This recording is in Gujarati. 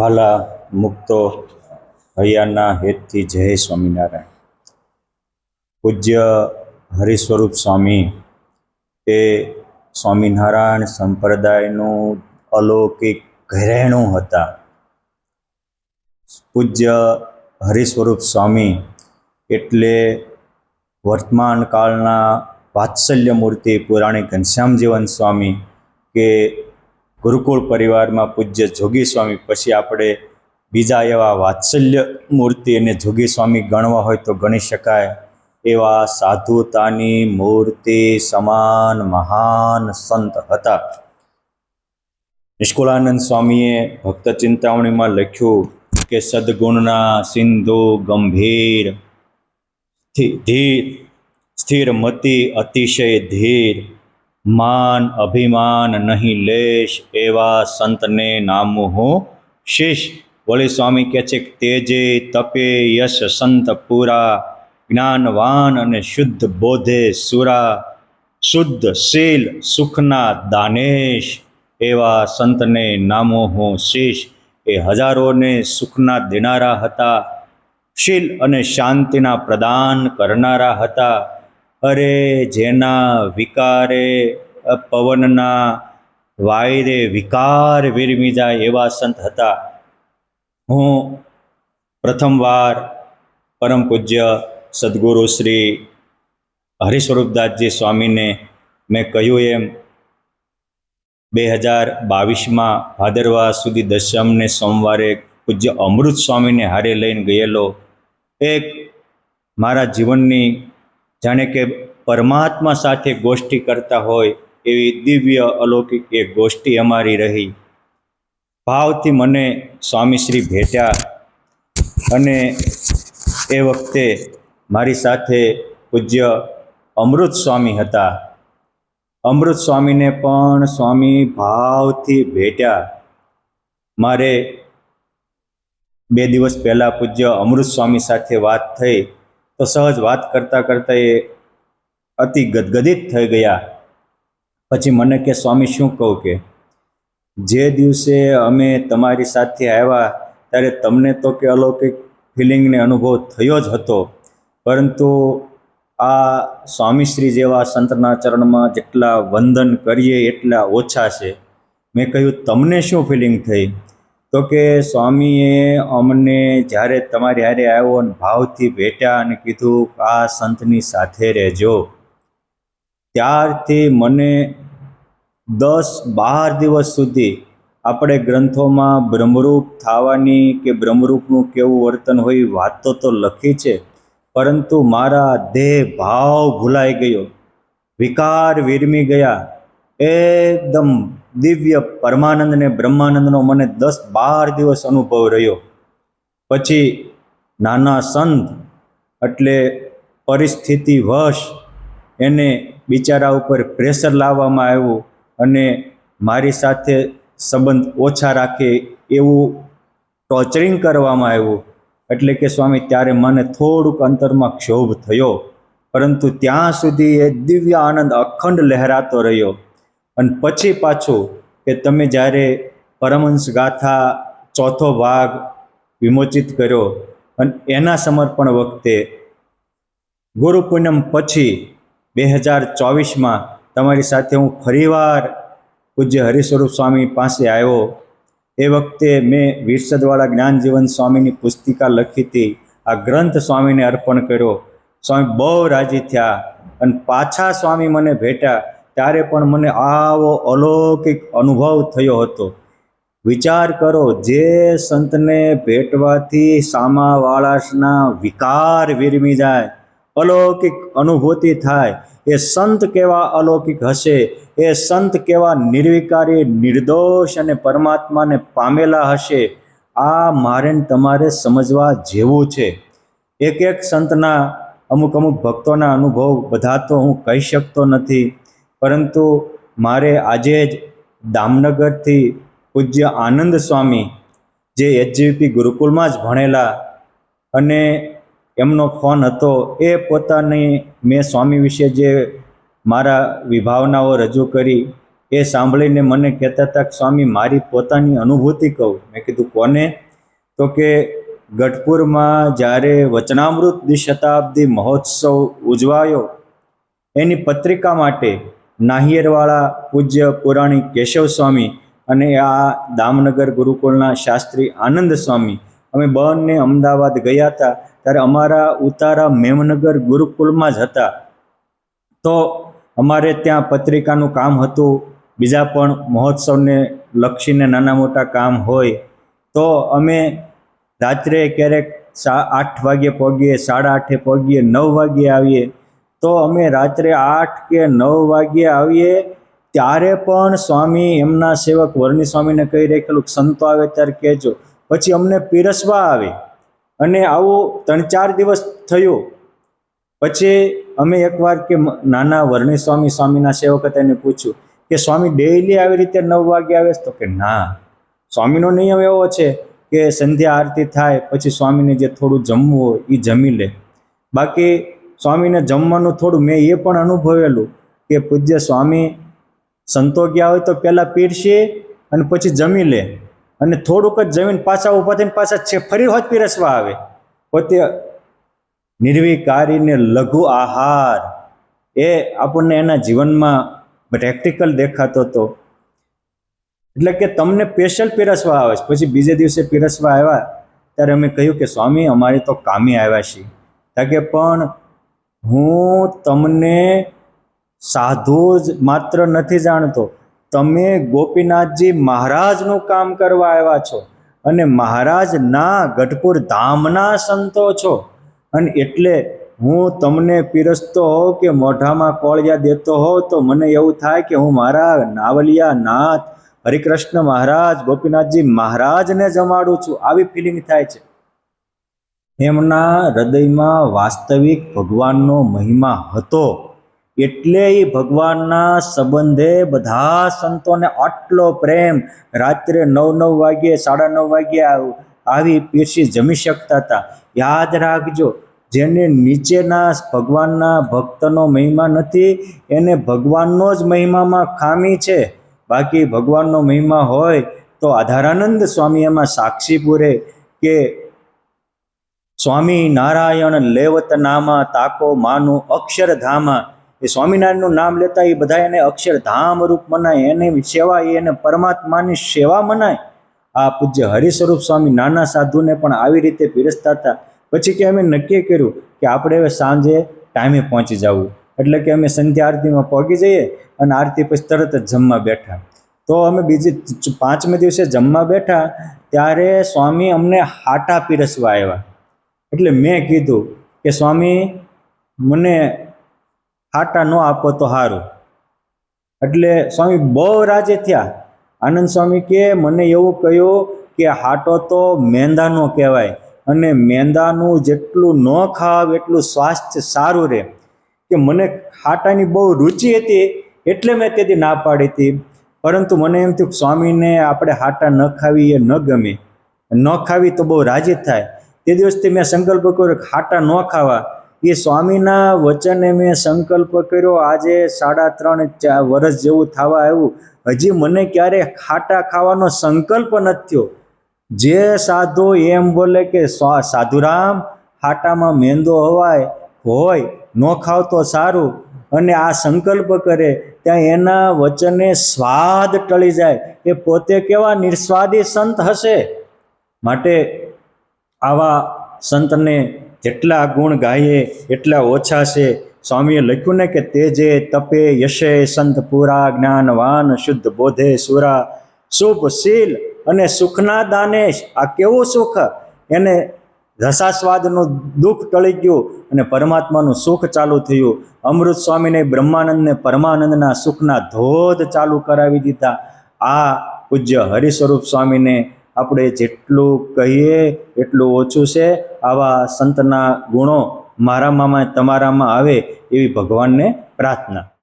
વાલા મુક્તો હૈયાના હેતથી જય સ્વામિનારાયણ. પૂજ્ય હરિસ્વરૂપ સ્વામી એ સ્વામિનારાયણ સંપ્રદાયનું અલૌકિક ઘરેણું હતા. પૂજ્ય હરિસ્વરૂપ સ્વામી એટલે વર્તમાન કાળના વાત્સલ્ય મૂર્તિ પુરાણી ઘનશ્યામજીવન સ્વામી કે ગુરુકુળ પરિવારમાં પૂજ્ય જોગી સ્વામી, પછી આપણે બીજા એવા વાત્સલ્ય મૂર્તિ અને જોગી સ્વામી ગણવા હોય તો ગણી શકાય એવા સાધુતાની મૂર્તિ સમાન મહાન સંત હતા. નિષ્કુળાનંદ સ્વામીએ ભક્ત ચિંતામણીમાં લખ્યું કે સદગુણના સિંધુ ગંભીર ધીર સ્થિર મતિ અતિશય ધીર માન અભિમાન નહીં લેશ એવા સંતને નામું હું શીશ. વળી સ્વામી કહે છે કે તેજે તપે યશ સંત પૂરા જ્ઞાનવાન અને શુદ્ધ બોધે સુરા શુદ્ધ શીલ સુખના દાનેશ એવા સંતને નામો હું શીશ. એ હજારોને સુખના દેનારા હતા, શીલ અને શાંતિના પ્રદાન કરનારા હતા. અરે જેના વિકારે પવનના વાયરે વિકાર વિરમી જાય એવા સંત હતા. હું પ્રથમવાર પરમ પૂજ્ય સદગુરુ શ્રી હરિસ્વરૂપદાસજી સ્વામીને મેં કહ્યું એમ 2022માં ભાદરવા સુધી દશમને સોમવારે પૂજ્ય અમૃત સ્વામીને હારે લઈને ગયેલો. એક મારા જીવનની જાણે કે પરમાત્મા સાથે ગોષ્ઠી કરતા હોય એવી દિવ્ય અલૌકિક એક ગોષ્ઠી અમારી રહી. ભાવથી મને સ્વામીશ્રી ભેટ્યા અને એ વખતે મારી સાથે પૂજ્ય અમૃત સ્વામી હતા. અમૃત સ્વામીને પણ સ્વામી ભાવથી ભેટ્યા. મારે 2 દિવસ પહેલાં પૂજ્ય અમૃત સ્વામી સાથે વાત થઈ તો સહજ વાત કરતાં કરતાં એ અતિ ગદગદિત થઈ ગયા. પછી મને કે સ્વામી શું કહું કે જે દિવસે અમે તમારી સાથે આવ્યા ત્યારે તમને તો કે અલૌકિક ફિલિંગને અનુભવ થયો જ હતો, પરંતુ આ સ્વામીશ્રી જેવા સંતના ચરણમાં જેટલા વંદન કરીએ એટલા ઓછા છે. મેં કહ્યું તમને શું ફિલિંગ થઈ? તો કે સ્વામીએ અમને જ્યારે તમારી હારે આવ્યો અને ભાવથી ભેટ્યા અને કીધું આ સંતની સાથે રહેજો, ત્યારથી મને 10-12 દિવસ સુધી આપણે ગ્રંથોમાં બ્રહ્મરૂપ થવાની કે બ્રહ્મરૂપનું કેવું વર્તન હોય વાતો તો લખી છે, પરંતુ મારા દેહ ભાવ ભૂલાઈ ગયો, વિકાર વિરમી ગયા. એકદમ દિવ્ય પરમાનંદ ને બ્રહ્માનંદનો મને 10-12 દિવસ અનુભવ રહ્યો. પછી નાના સંત એટલે પરિસ્થિતિવશ એને બિચારા ઉપર પ્રેશર લાવવામાં આવ્યું અને મારી સાથે સંબંધ ઓછા રાખે એવું ટોર્ચરિંગ કરવામાં આવ્યું. એટલે કે સ્વામી ત્યારે મને થોડુંક અંતરમાં ક્ષોભ થયો, પરંતુ ત્યાં સુધી એ દિવ્ય આનંદ અખંડ લહેરાતો રહ્યો. અને પછી પાછું કે તમે જ્યારે પરમહંસ ગાથા 4થો ભાગ વિમોચિત કર્યો અને એના સમર્પણ વખતે ગુરુ પૂનમ પછી 2024માં તમારી સાથે હું ફરીવાર પૂજ્ય હરિસ્વરૂપ સ્વામી પાસે આવ્યો. એ વખતે મેં વિરસદવાળા જ્ઞાનજીવન સ્વામીની પુસ્તિકા લખી હતી. આ ગ્રંથ સ્વામીને અર્પણ કર્યો. સ્વામી બહુ રાજી થયા અને પાછા સ્વામી મને ભેટ્યા ત્યારે પણ મને આવો અલૌકિક અનુભવ થયો હતો. વિચાર કરો, જે સંતને ભેટવાથી સામાવાળાના વિકાર વિરમી જાય, અલૌકિક અનુભૂતિ થાય, એ સંત કેવા અલૌકિક હશે, એ સંત કેવા નિર્વિકારી નિર્દોષ અને પરમાત્માને પામેલા હશે, આ મારે તમારે સમજવા જેવું છે. એક એક સંતના અમુક ભક્તોના અનુભવ બધા તો હું કહી શકતો નથી, પરંતુ મારે આજે જ દામનગરથી પૂજ્ય આનંદ સ્વામી જે એચજીવીપી ગુરુકુળમાં જ ભણેલા અને એમનો ફોન હતો, એ પોતાની મેં સ્વામી વિશે જે મારા વિભાવનાઓ રજૂ કરી એ સાંભળીને મને કહેતા હતા કે સ્વામી મારી પોતાની અનુભૂતિ કહું. મેં કીધું કોને? તો કે ગઢપુરમાં જ્યારે વચનામૃત દ્વિશતાબ્દી મહોત્સવ ઉજવાયો એની પત્રિકા માટે નાહિયેરવાળા પૂજ્ય પુરાણી કેશવ સ્વામી અને આ દામનગર ગુરુકુળના શાસ્ત્રી આનંદ સ્વામી અમે બંને અમદાવાદ ગયા હતા. ત્યારે અમારા ઉતારા મેમનગર ગુરુકુળમાં જ હતા. તો અમારે ત્યાં પત્રિકાનું કામ હતું, બીજા પણ મહોત્સવને લક્ષીને નાના મોટા કામ હોય તો અમે રાત્રે ક્યારેક 8 વાગ્યે પહોંચીએ, 8:30 પહોંચીએ, 9 વાગ્યે આવીએ. તો અમે રાત્રે 8 કે 9 વાગ્યે આવીએ ત્યારે પણ સ્વામી એમના સેવક વર્ણી સ્વામીને કહી રાખેલું સંતો આવે ત્યારે કહેજો. પછી અમને પીરસવા આવે અને આવું 3-4 દિવસ થયું. પછી અમે એકવાર કે નાના વર્ણી સ્વામીના સેવક હતા એને પૂછ્યું કે સ્વામી ડેઈલી આવી રીતે 9 વાગ્યે આવે? તો કે ના, સ્વામીનો નિયમ એવો છે કે સંધ્યા આરતી થાય પછી સ્વામીને જે થોડું જમવું હોય એ જમી લે. બાકી સ્વામીને જમવાનું થોડું, મેં એ પણ અનુભવેલું કે પૂજ્ય સ્વામી સંતો ગયા હોય તો પહેલાં પીરસી અને પછી જમી લે અને થોડુંક જ જમીને પાછા ઊભા થઈને પાછા ફરી હોત પીરસવા આવે. પોતે નિર્વિકારીને લઘુ આહાર એ આપણને એના જીવનમાં પ્રેક્ટિકલ દેખાતો હતો. એટલે કે તમને સ્પેશિયલ પીરસવા આવે છે. પછી બીજે દિવસે પીરસવા આવ્યા ત્યારે અમે કહ્યું કે સ્વામી અમારે તો કામે આવ્યા છીએ. કે પણ હું તમને સાધુ જ માત્ર નથી જાણતો, તમે ગોપીનાથજી મહારાજનું કામ કરવા આવ્યા છો અને મહારાજના ગઢપુર ધામના સંતો છો. અને એટલે હું તમને પીરસતો હોઉં કે મોઢામાં કોળિયા દેતો હોઉં તો મને એવું થાય કે હું મારા નાવલિયા નાથ હરિકૃષ્ણ મહારાજ ગોપીનાથજી મહારાજને જમાડું છું, આવી ફિલિંગ થાય છે. એમના હૃદયમાં વાસ્તવિક ભગવાનનો મહિમા હતો એટલે એ ભગવાનના સંબંધે બધા સંતોને આટલો પ્રેમ. રાત્રે 9 વાગ્યે 9:30 વાગ્યે આવી પીરસી જમી શકતા હતા. યાદ રાખજો, જેને નીચેના ભગવાનના ભક્તનો મહિમા નથી એને ભગવાનનો જ મહિમામાં ખામી છે. બાકી ભગવાનનો મહિમા હોય તો આધારાનંદ સ્વામી એમાં સાક્ષી પૂરે કે સ્વામી નારાયણ લેવત નામા તાકો માનું અક્ષરધામા. એ સ્વામિનારાયણનું નામ લેતા એ બધા એને અક્ષરધામ રૂપ મનાય, એની સેવા એને પરમાત્માની સેવા મનાય. આ પૂજ્ય હરિસ્વરૂપ સ્વામી નાના સાધુને પણ આવી રીતે પીરસતા હતા. પછી કે અમે નક્કી કર્યું કે આપણે હવે સાંજે ટાઈમે પહોંચી જવું. એટલે કે અમે સંધ્યા આરતીમાં પહોંચી જઈએ અને આરતી પછી તરત જ જમવા બેઠા. તો અમે બીજી 5મે દિવસે જમવા બેઠા ત્યારે સ્વામી અમને હાટા પીરસવા આવ્યા. એટલે મેં કીધું કે સ્વામી મને હાટા ન આપો તો સારું. એટલે સ્વામી બહુ રાજી થયા. આનંદ સ્વામી કે મને એવું કહ્યું કે હાટો તો મેંદાનો કહેવાય અને મેંદાનું જેટલું ન ખાવ એટલું સ્વાસ્થ્ય સારું રહે. કે મને હાટાની બહુ રુચિ હતી એટલે મેં તેથી ના પાડી હતી. પરંતુ મને એમ થયું કે સ્વામીને આપણે હાટા ન ખાવી એ ન ગમે, ન ખાવી તો બહુ રાજી થાય. તે દિવસથી મેં સંકલ્પ કર્યો કે હાટા ન ખાવા. એ સ્વામીના વચને મેં સંકલ્પ કર્યો. આજે 3.5-4 વર્ષ જેવું થવા આવ્યું, હજી મને ક્યારે ખાટા ખાવાનો સંકલ્પ નથી થયો. જે સાધુ એમ બોલે કે સાધુરામ હાટામાં મેંદો હોય ન ખાવ તો સારું અને આ સંકલ્પ કરે ત્યાં એના વચને સ્વાદ ટળી જાય. એ પોતે કેવા નિર્સ્વાદી સંત હશે. માટે આવા સંતને જેટલા ગુણ ગાઈએ એટલા ઓછા છે. સ્વામીએ લખ્યું ને કે તેજે તપે યશે સંત પૂરા, જ્ઞાનવાન શુદ્ધ બોધે સુરા, શુભ શીલ અને સુખના દાનેશ. આ કેવું સુખ! એને રસાસ્વાદનું દુઃખ ટળી ગયું અને પરમાત્માનું સુખ ચાલુ થયું. અમૃત સ્વામીને બ્રહ્માનંદને પરમાનંદના સુખના ધોધ ચાલુ કરાવી દીધા. આ પૂજ્ય હરિસ્વરૂપ સ્વામીને આપણે જેટલું કહીએ એટલું ઓછું છે. આવા સંતના ગુણો મારામાં તમારામાં આવે એવી ભગવાનને પ્રાર્થના.